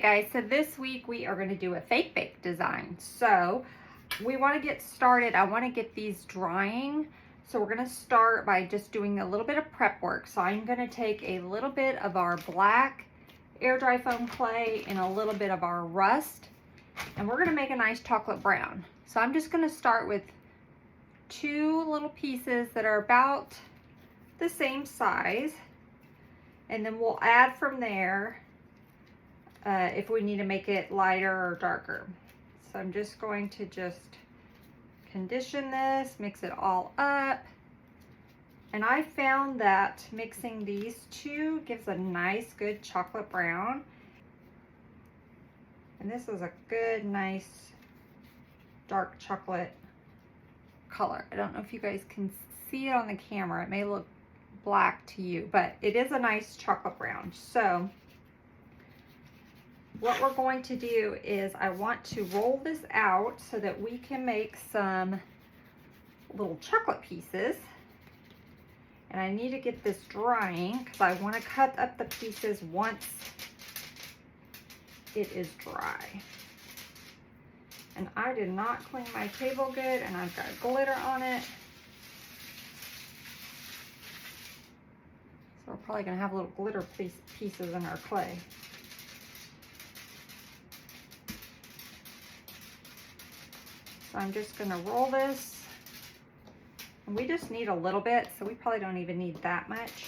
guys, so this week we are going to do a fake bake design. So we want to get started. I want to get these drying. So we're going to start by just doing a little bit of prep work. So I'm going to take a little bit of our black air dry foam clay and a little bit of our rust, and we're going to make a nice chocolate brown. So I'm just going to start with 2 little pieces that are about the same size, and then we'll add from there if we need to make it lighter or darker. So I'm just going to condition this, mix it all up. And I found that mixing these 2 gives a nice, good chocolate brown. And this is a good, nice, dark chocolate color. I don't know if you guys can see it on the camera. It may look black to you, but it is a nice chocolate brown. So what we're going to do is I want to roll this out so that we can make some little chocolate pieces. And I need to get this drying because I want to cut up the pieces once it is dry. And I did not clean my table good, and I've got glitter on it. So we're probably going to have little glitter pieces in our clay. So I'm just going to roll this, and we just need a little bit, so we probably don't even need that much.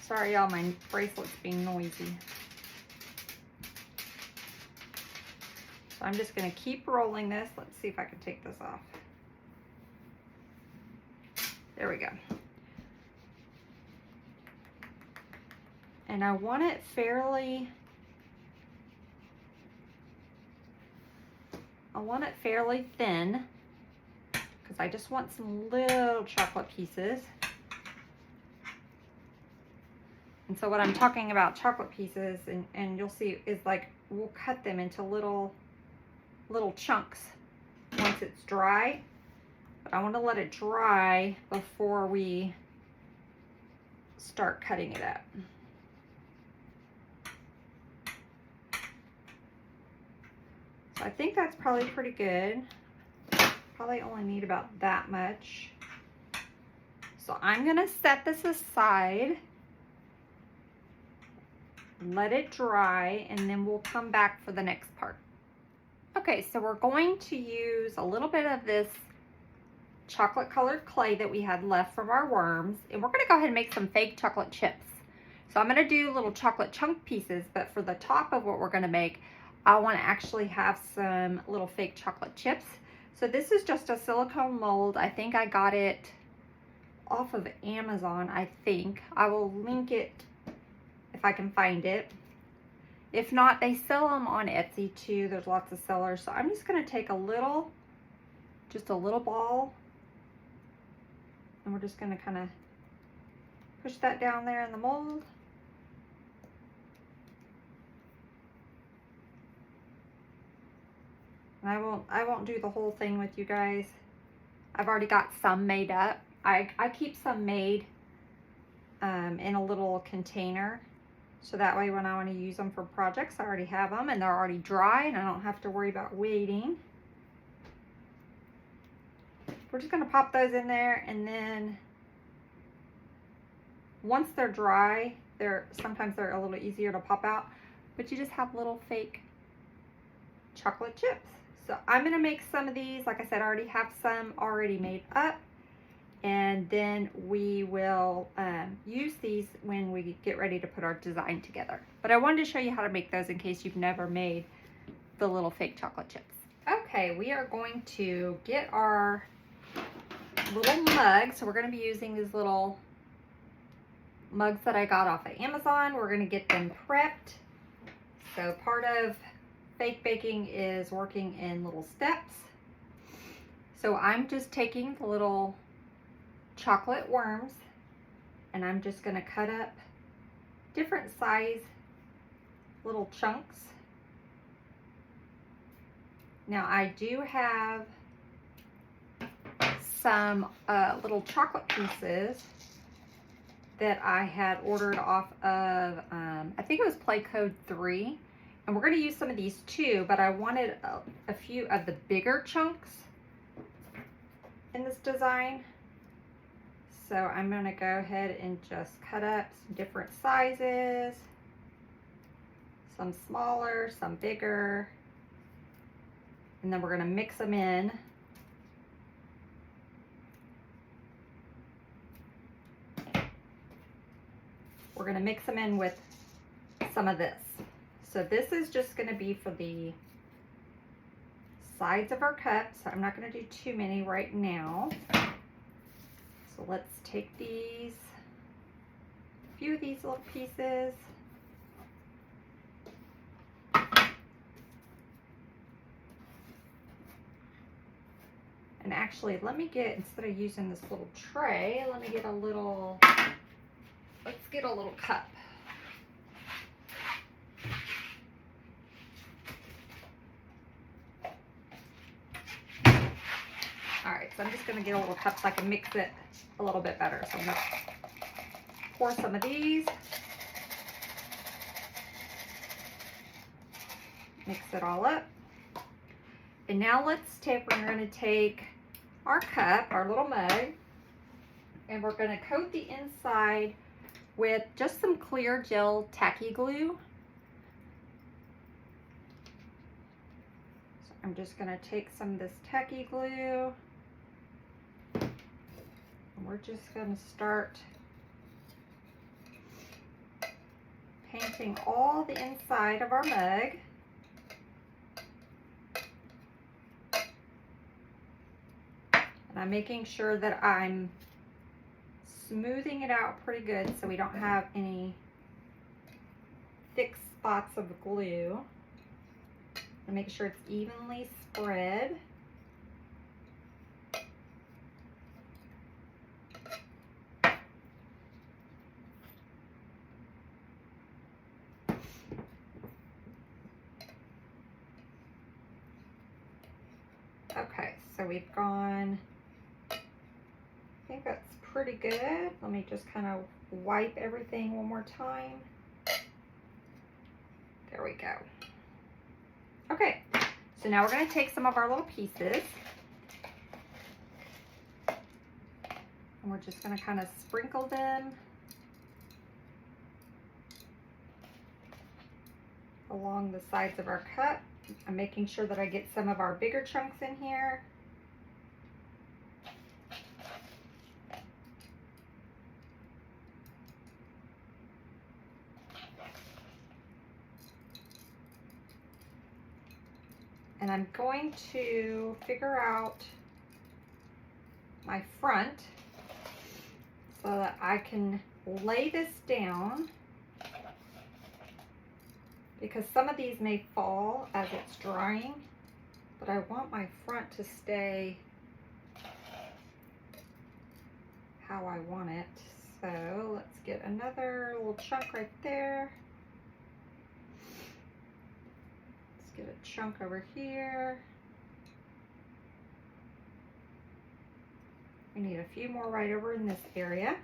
Sorry y'all, my bracelet's being noisy. So I'm just going to keep rolling this. Let's see if I can take this off. There we go. And I want it fairly thin because I just want some little chocolate pieces. And so what I'm talking about chocolate pieces, and you'll see, is like we'll cut them into little chunks once it's dry. But I want to let it dry before we start cutting it up. So I think that's probably pretty good. Probably only need about that much. So I'm going to set this aside, let it dry, and then we'll come back for the next part. Okay, so we're going to use a little bit of this chocolate colored clay that we had left from our worms, and we're going to go ahead and make some fake chocolate chips. So I'm going to do little chocolate chunk pieces, but for the top of what we're going to make, I want to actually have some little fake chocolate chips. So this is just a silicone mold. I think I got it off of Amazon, I think. I will link it if I can find it. If not, they sell them on Etsy too. There's lots of sellers. So I'm just going to take just a little ball, and we're just going to kind of push that down there in the mold. And I won't do the whole thing with you guys. I've already got some made up. I keep some made in a little container, so that way when I want to use them for projects, I already have them and they're already dry and I don't have to worry about waiting. We're just going to pop those in there, and then once they're dry, sometimes they're a little easier to pop out, but you just have little fake chocolate chips. So I'm going to make some of these. Like I said, I already have some already made up, and then we will use these when we get ready to put our design together. But I wanted to show you how to make those in case you've never made the little fake chocolate chips. Okay, we are going to get our little mugs. So we're going to be using these little mugs that I got off of Amazon. We're going to get them prepped. So part of fake baking is working in little steps. So I'm just taking the little chocolate worms, and I'm just going to cut up different size little chunks. Now I do have some little chocolate pieces that I had ordered off of, I think it was Play Code 3. And we're going to use some of these too, but I wanted a few of the bigger chunks in this design. So I'm going to go ahead and just cut up some different sizes. Some smaller, some bigger. And then we're going to mix them in. We're going to mix them in with some of this. So this is just going to be for the sides of our cup. So I'm not going to do too many right now. So let's take these, a few of these little pieces. And actually, let me get, instead of using this little tray, let me get a little, let's get a little cup. All right, so I'm just gonna get a little cup so I can mix it a little bit better. So I'm gonna pour some of these. Mix it all up. And now we're gonna take our cup, our little mug, and we're gonna coat the inside with just some clear gel tacky glue. So I'm just gonna take some of this tacky glue, and we're just gonna start painting all the inside of our mug. And I'm making sure that I'm smoothing it out pretty good so we don't have any thick spots of glue. And make sure it's evenly spread. Okay, so we've gone, I think that's pretty good. Let me just kind of wipe everything one more time. There we go. Okay, so now we're going to take some of our little pieces and we're just going to kind of sprinkle them along the sides of our cup. I'm making sure that I get some of our bigger chunks in here. And I'm going to figure out my front so that I can lay this down, because some of these may fall as it's drying, but I want my front to stay how I want it. So let's get another little chunk right there. Get a chunk over here. We need a few more right over in this area.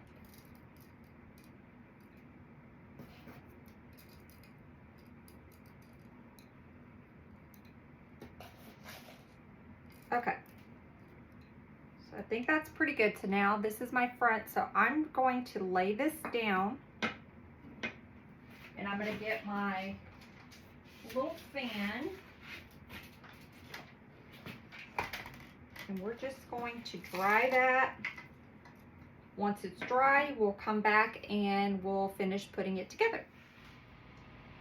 Okay. So I think that's pretty good. So now this is my front. So I'm going to lay this down and I'm going to get my little fan, and we're just going to dry that. Once it's dry, we'll come back and we'll finish putting it together.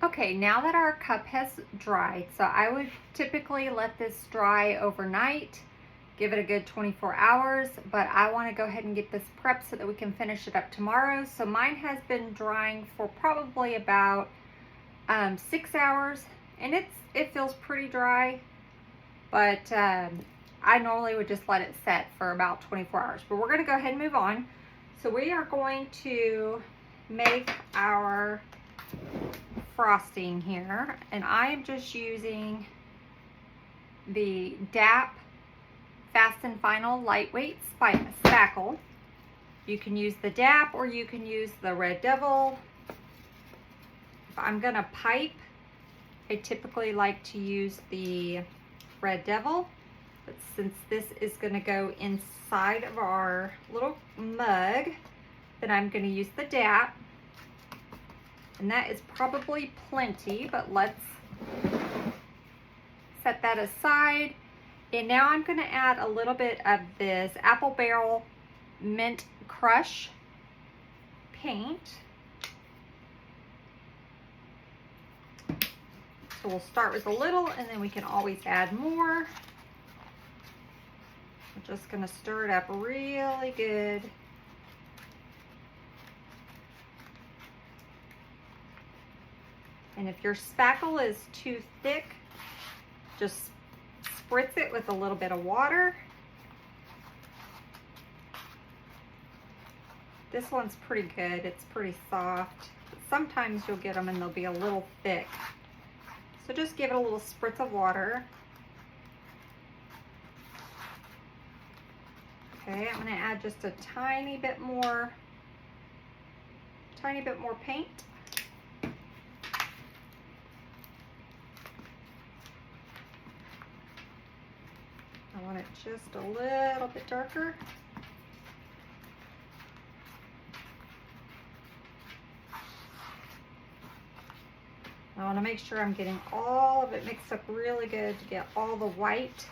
Okay, now that our cup has dried, so I would typically let this dry overnight, give it a good 24 hours, but I want to go ahead and get this prepped so that we can finish it up tomorrow. So mine has been drying for probably about 6 hours, and it feels pretty dry, but I normally would just let it set for about 24 hours. But we're going to go ahead and move on. So we are going to make our frosting here, and I am just using the DAP Fast and Final Lightweight Spackle. You can use the DAP or you can use the Red Devil. If I'm gonna pipe, I typically like to use the Red Devil, but since this is gonna go inside of our little mug, then I'm gonna use the DAP. And that is probably plenty, but let's set that aside. And now I'm gonna add a little bit of this Apple Barrel Mint Crush paint. So we'll start with a little and then we can always add more. We're just gonna stir it up really good. And if your spackle is too thick, just spritz it with a little bit of water. This one's pretty good. It's pretty soft. But sometimes you'll get them and they'll be a little thick. So just give it a little spritz of water. Okay, I'm going to add just a tiny bit more paint. I want it just a little bit darker. I want to make sure I'm getting all of it mixed up really good to get all the white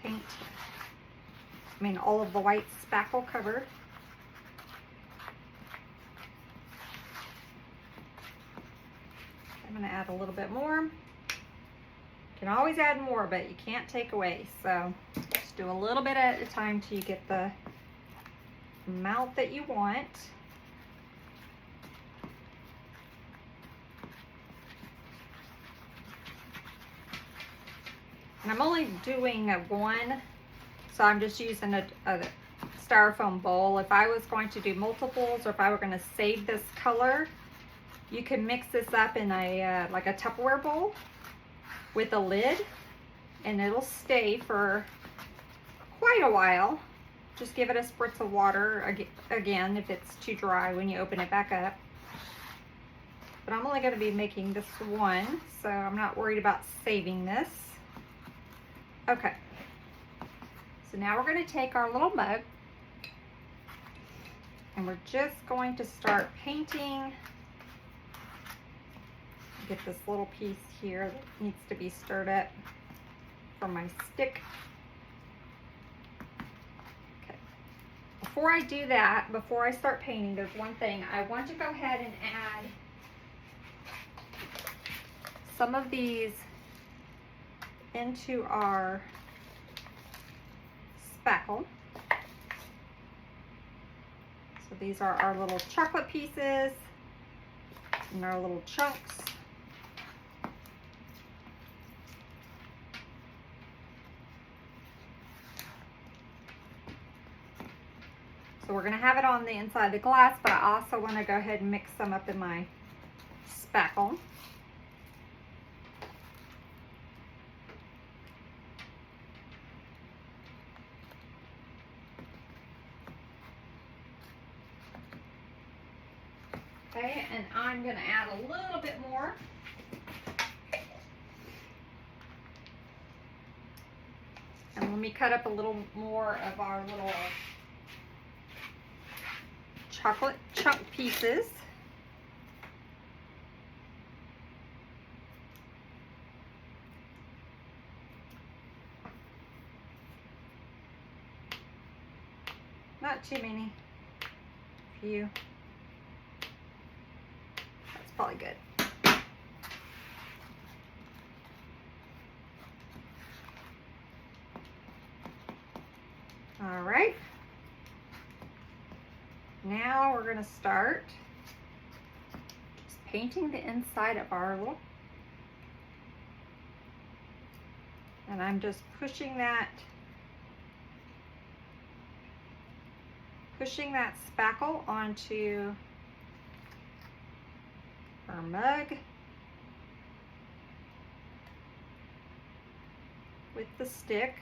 paint, all of the white spackle covered. I'm going to add a little bit more. You can always add more, but you can't take away. So just do a little bit at a time till you get the amount that you want. And I'm only doing one, so I'm just using a styrofoam bowl. If I was going to do multiples, or if I were going to save this color, you can mix this up in a like a Tupperware bowl with a lid, and it'll stay for quite a while. Just give it a spritz of water again if it's too dry when you open it back up. But I'm only going to be making this one, so I'm not worried about saving this. Okay, so now we're going to take our little mug and we're just going to start painting. Get this little piece here that needs to be stirred up for my stick. Okay, before I do that, before I start painting, there's one thing. I want to go ahead and add some of these into our spackle. So these are our little chocolate pieces and our little chunks. So we're going to have it on the inside of the glass, but I also want to go ahead and mix some up in my spackle. Okay, and I'm going to add a little bit more. And let me cut up a little more of our little chocolate chunk pieces. Not too many. A few. That's probably good. All right. Now we're going to start just painting the inside of our little, and I'm just pushing that spackle onto our mug with the stick.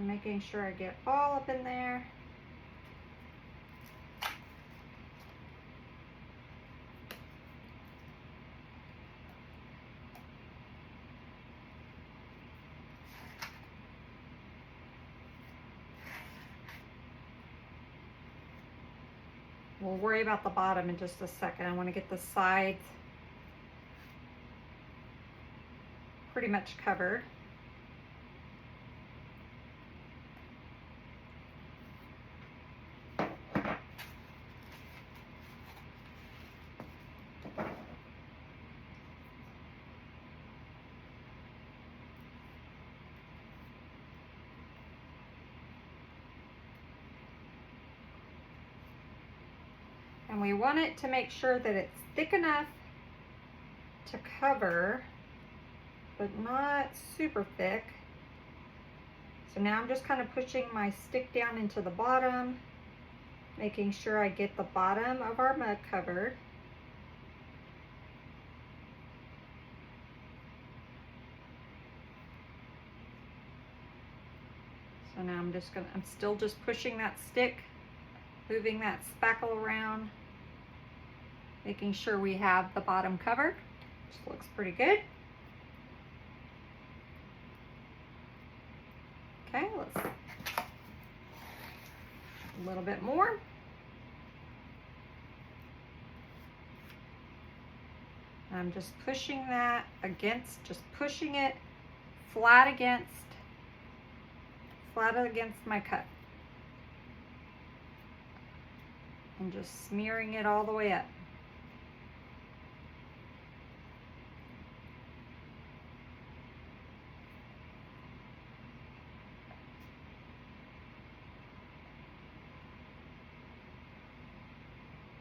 I'm making sure I get all up in there. We'll worry about the bottom in just a second. I want to get the sides pretty much covered. And we want it to make sure that it's thick enough to cover, but not super thick. So now I'm just kind of pushing my stick down into the bottom, making sure I get the bottom of our mug covered. So now I'm still just pushing that stick, moving that spackle around, making sure we have the bottom covered, which looks pretty good. Okay, let's a little bit more. I'm just pushing that against, just pushing it flat against my cut. And just smearing it all the way up.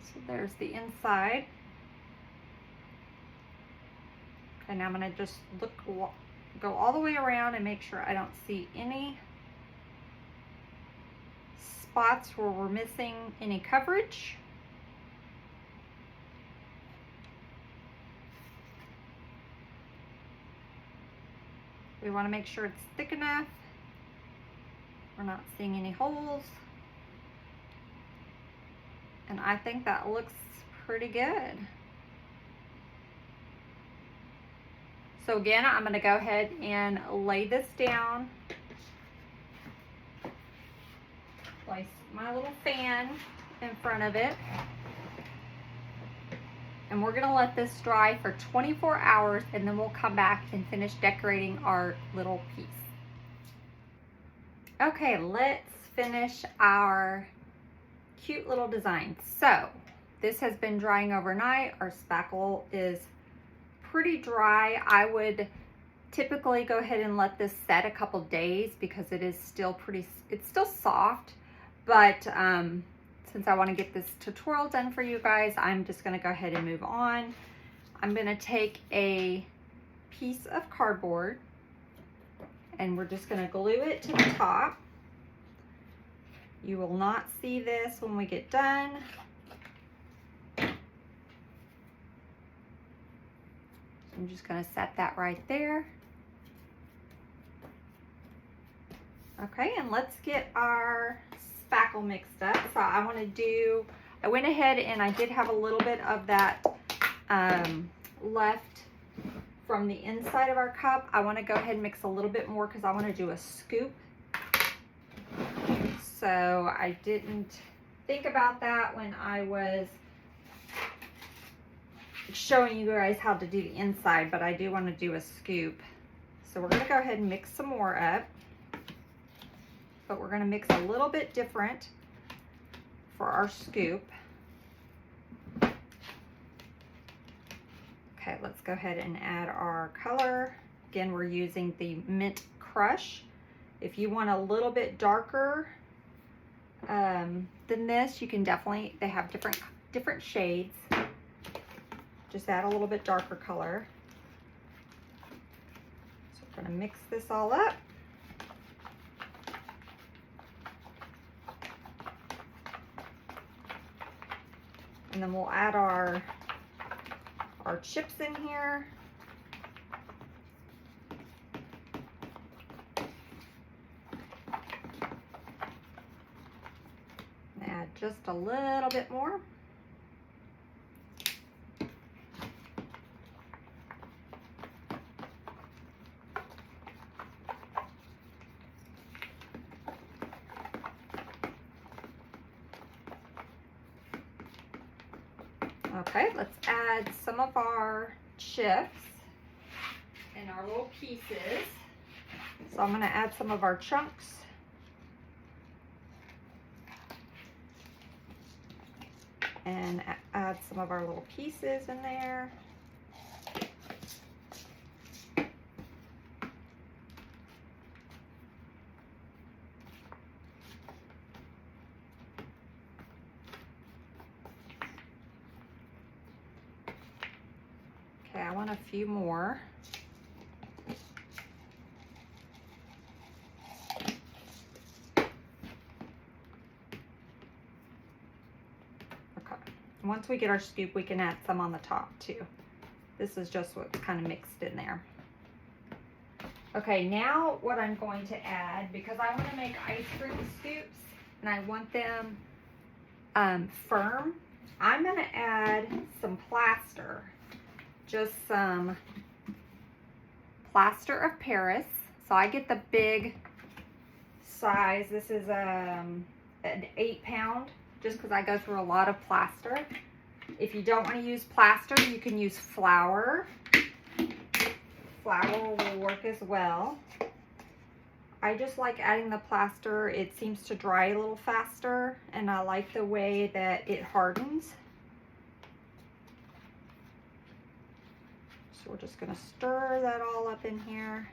So there's the inside. Okay, now I'm going to just go all the way around and make sure I don't see any spots where we're missing any coverage. We want to make sure it's thick enough. We're not seeing any holes. And I think that looks pretty good. So again, I'm going to go ahead and lay this down. Place my little fan in front of it. And we're going to let this dry for 24 hours and then we'll come back and finish decorating our little piece. Okay, let's finish our cute little design. So this has been drying overnight. Our spackle is pretty dry. I would typically go ahead and let this set a couple days because it is still it's still soft, but since I want to get this tutorial done for you guys, I'm just going to go ahead and move on. I'm going to take a piece of cardboard and we're just going to glue it to the top. You will not see this when we get done. I'm just going to set that right there. Okay, and let's get our spackle mixed up. So I went ahead and I did have a little bit of that left from the inside of our cup. I want to go ahead and mix a little bit more because I want to do a scoop. So I didn't think about that when I was showing you guys how to do the inside, but I do want to do a scoop. So we're going to go ahead and mix some more up, but we're going to mix a little bit different for our scoop. Okay, let's go ahead and add our color. Again, we're using the Mint Crush. If you want a little bit darker than this, you can definitely, they have different shades. Just add a little bit darker color. So we're going to mix this all up. And then we'll add our chips in here. just a little bit more. Okay, let's add some of our chips and our little pieces. So I'm going to add some of our chunks. And add some of our little pieces in there. Okay, I want a few more. Once we get our scoop, we can add some on the top too. This is just what's kind of mixed in there. Okay, now what I'm going to add, because I want to make ice cream scoops and I want them firm, I'm going to add some plaster. Just some plaster of Paris. So I get the big size. This is an 8-pound. Just because I go through a lot of plaster. If you don't want to use plaster, you can use flour. Flour will work as well. I just like adding the plaster. It seems to dry a little faster, and I like the way that it hardens. So we're just going to stir that all up in here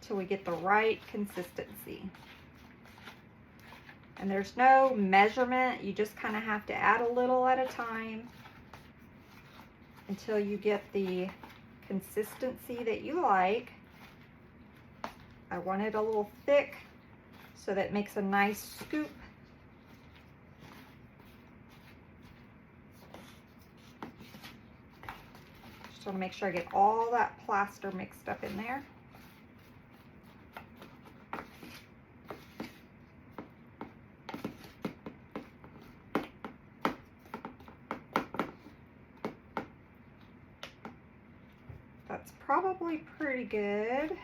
till we get the right consistency. And there's no measurement, you just kind of have to add a little at a time until you get the consistency that you like. I want it a little thick so that it makes a nice scoop. Just want to make sure I get all that plaster mixed up in there. That's probably pretty good.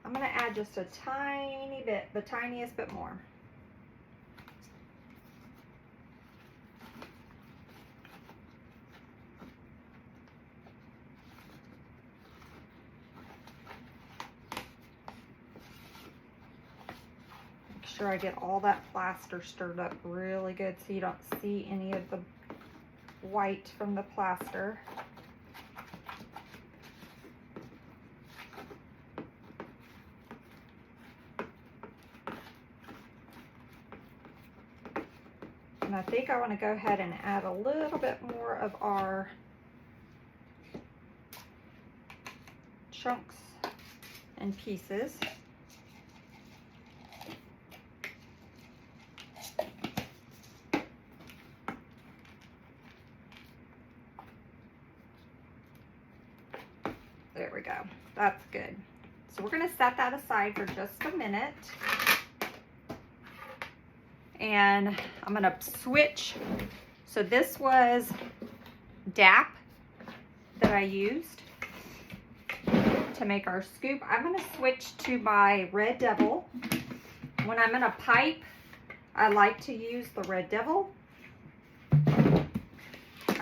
I'm going to add just a tiny bit, the tiniest bit more. Make sure I get all that plaster stirred up really good so you don't see any of the white from the plaster. And I think I want to go ahead and add a little bit more of our chunks and pieces. There we go. That's good. So we're going to set that aside for just a minute. And I'm going to switch. So this was DAP that I used to make our scoop. I'm going to switch to my Red Devil. When I'm in a pipe, I like to use the Red Devil.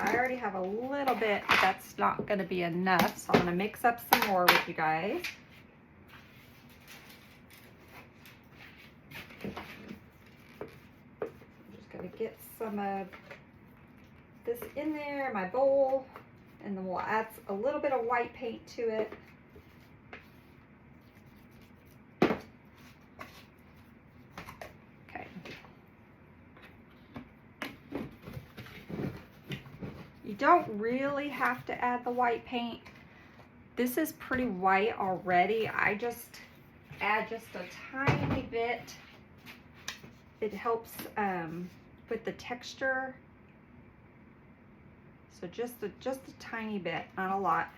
I already have a little bit, but that's not going to be enough. So I'm going to mix up some more with you guys. I'm just going to get some of this in there in my bowl, and then we'll add a little bit of white paint to it. Okay. You don't really have to add the white paint. This is pretty white already. I just add just a tiny bit. It helps with the texture. So just a tiny bit, not a lot.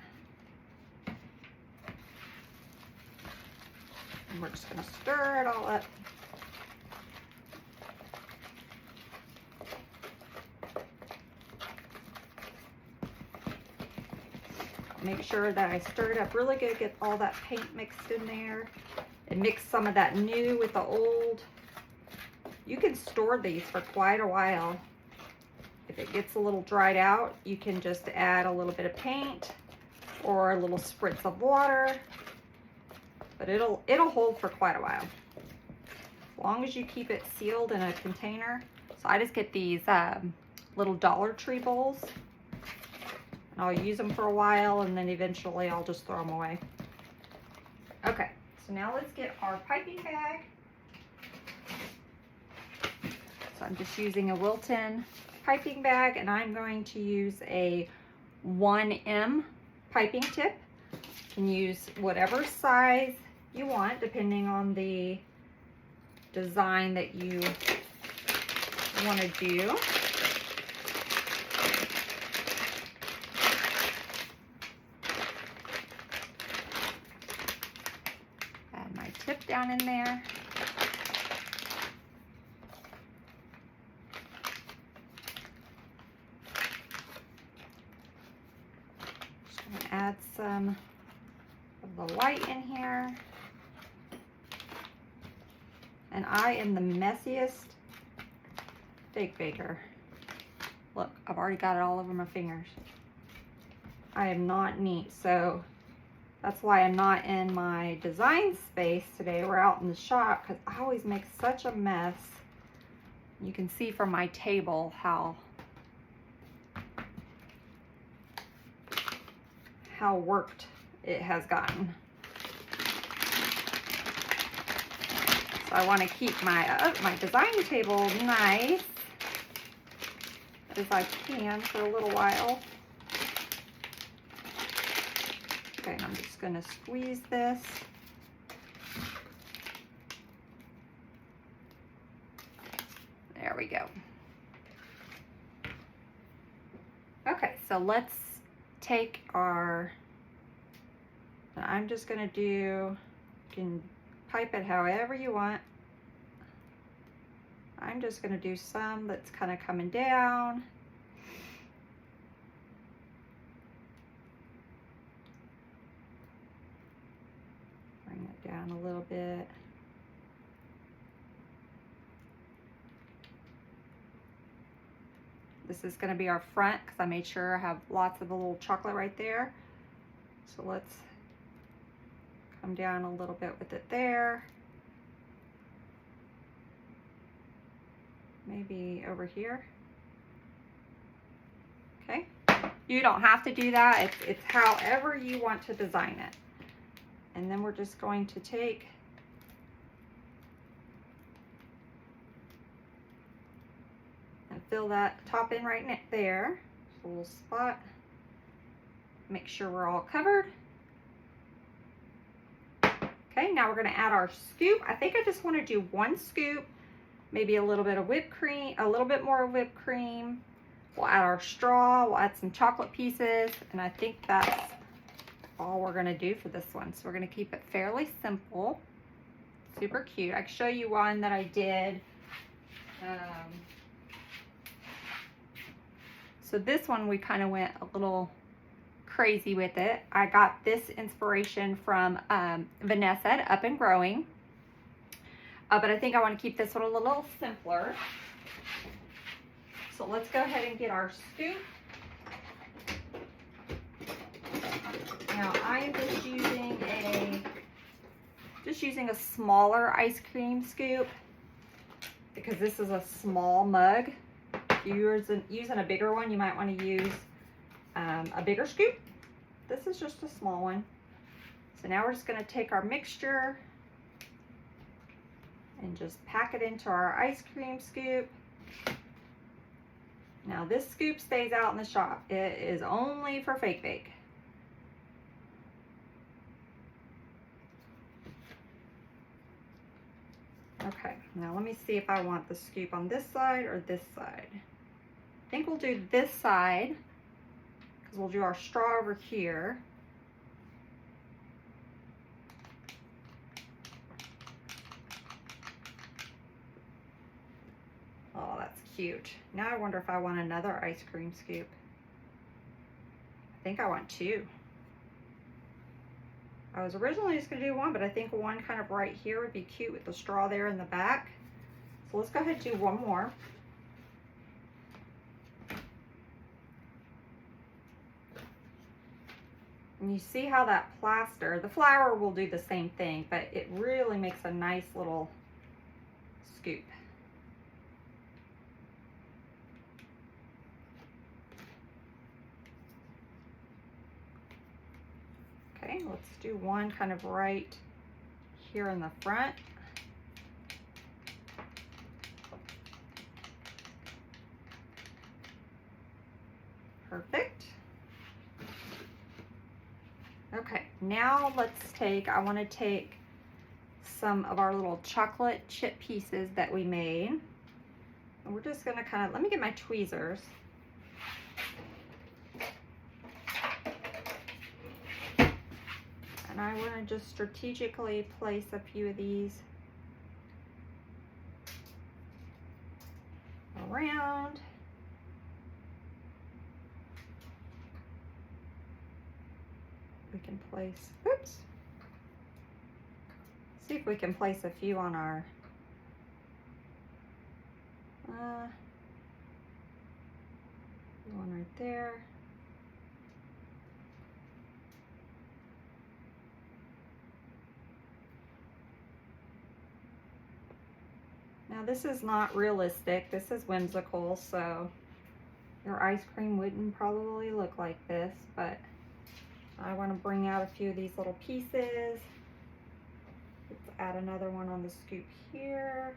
And we're just gonna stir it all up. Make sure that I stir it up really good, get all that paint mixed in there, and mix some of that new with the old. You can store these for quite a while. If it gets a little dried out, you can just add a little bit of paint or a little spritz of water, but it'll hold for quite a while, as long as you keep it sealed in a container. So I just get these little Dollar Tree bowls, and I'll use them for a while, and then eventually I'll just throw them away. Okay, so now let's get our piping bag. So I'm just using a Wilton piping bag, and I'm going to use a 1M piping tip. You can use whatever size you want depending on the design that you want to do. Add my tip down in there. Add some of the white in here. And I am the messiest fake baker. Look, I've already got it all over my fingers. I am not neat, so that's why I'm not in my design space today. We're out in the shop because I always make such a mess. You can see from my table how worked it has gotten. So I want to keep my design table nice as I can for a little while. Okay, and I'm just going to squeeze this. There we go. Okay, so let's take our, I'm just going to do, you can pipe it however you want. I'm just going to do some that's kind of coming down. Bring it down a little bit. This is going to be our front because I made sure I have lots of the little chocolate right there. So let's come down a little bit with it there. Maybe over here. Okay. You don't have to do that. It's however you want to design it. And then we're just going to take and fill that top in right there. Just a little spot. Make sure we're all covered. Okay, now we're going to add our scoop. I think I just want to do one scoop, maybe a little bit of whipped cream, a little bit more whipped cream. We'll add our straw, we'll add some chocolate pieces, and I think that's all we're going to do for this one. So we're going to keep it fairly simple. Super cute. I can show you one that I did. So this one we kind of went a little crazy with it. I got this inspiration from Vanessa at Up and Growing, but I think I want to keep this one a little simpler. So let's go ahead and get our scoop. Now I am just using a smaller ice cream scoop because this is a small mug. If you're using a bigger one, you might want to use a bigger scoop. This is just a small one. So now we're just going to take our mixture and just pack it into our ice cream scoop. Now this scoop stays out in the shop. It is only for fake bake. Okay, now let me see if I want the scoop on this side or this side. I think we'll do this side because we'll do our straw over here. cute. Now I wonder if I want another ice cream scoop. I think I want two. I was originally just gonna do one, but I think one kind of right here would be cute with the straw there in the back. So let's go ahead and do one more. And you see how that plaster, the flower will do the same thing, but it really makes a nice little scoop. Okay, let's do one kind of right here in the front. Perfect. Okay, now let's take, I want to take some of our little chocolate chip pieces that we made. And we're just going to kind of, let me get my tweezers. And I want to just strategically place a few of these around. We can place, oops. See if we can place a few on our one right there. Now this is not realistic, this is whimsical, so your ice cream wouldn't probably look like this, but I want to bring out a few of these little pieces. Let's add another one on the scoop here.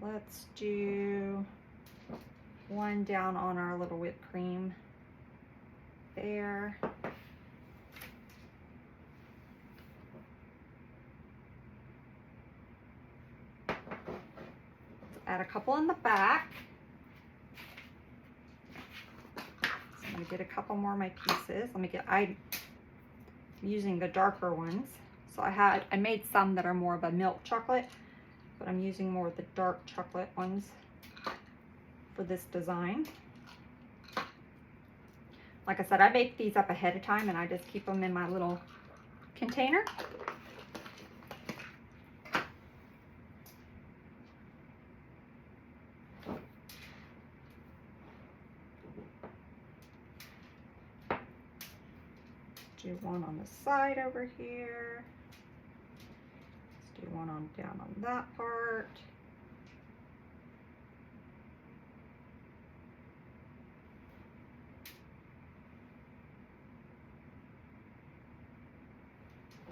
Let's do one down on our little whipped cream there. Let's add a couple in the back. I'm gonna get a couple more of my pieces. Let me get, I'm using the darker ones. So I made some that are more of a milk chocolate, but I'm using more of the dark chocolate ones for this design. Like I said, I bake these up ahead of time and I just keep them in my little container. Do one on the side over here. Let's do one on down on that part.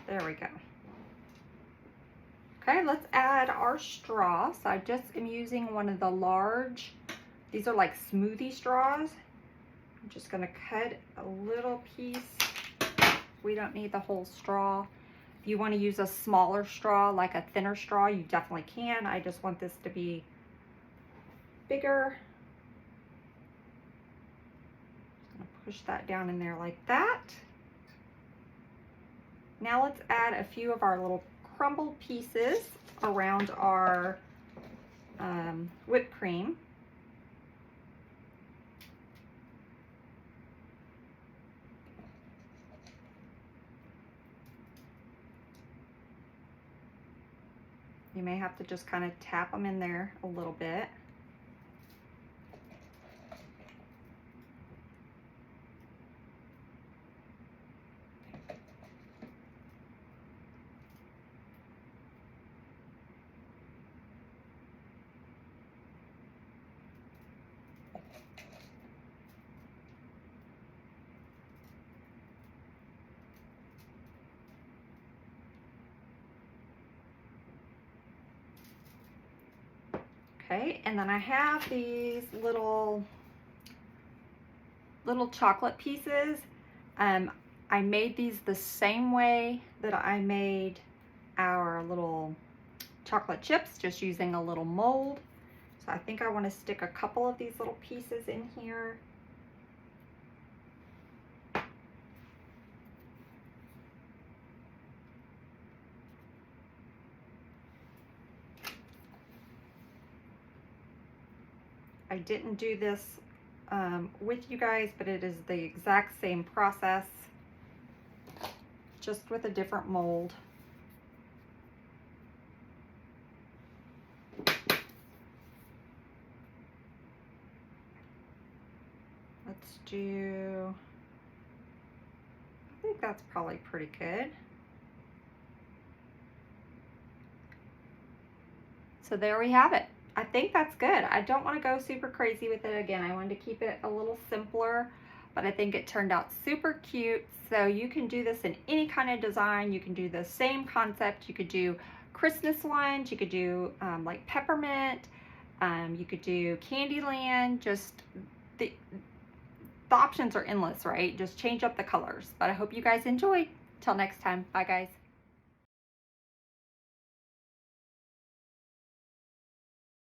There we go. Okay, let's add our straw. So I just am using one of the large, these are like smoothie straws. I'm just gonna cut a little piece. We don't need the whole straw. If you want to use a smaller straw, like a thinner straw, you definitely can. I just want this to be bigger. I'm gonna push that down in there like that. Now let's add a few of our little crumbled pieces around our whipped cream. You may have to just kind of tap them in there a little bit. Okay, and then I have these little chocolate pieces. I made these the same way that I made our little chocolate chips, just using a little mold. So I think I want to stick a couple of these little pieces in here. I didn't do this with you guys, but it is the exact same process, just with a different mold. Let's do, I think that's probably pretty good. So there we have it. I think that's good. I don't want to go super crazy with it again. I wanted to keep it a little simpler, but I think it turned out super cute. So you can do this in any kind of design. You can do the same concept. You could do Christmas ones. You could do like peppermint. You could do Candyland. Just the options are endless, right? Just change up the colors. But I hope you guys enjoyed. Till next time. Bye, guys.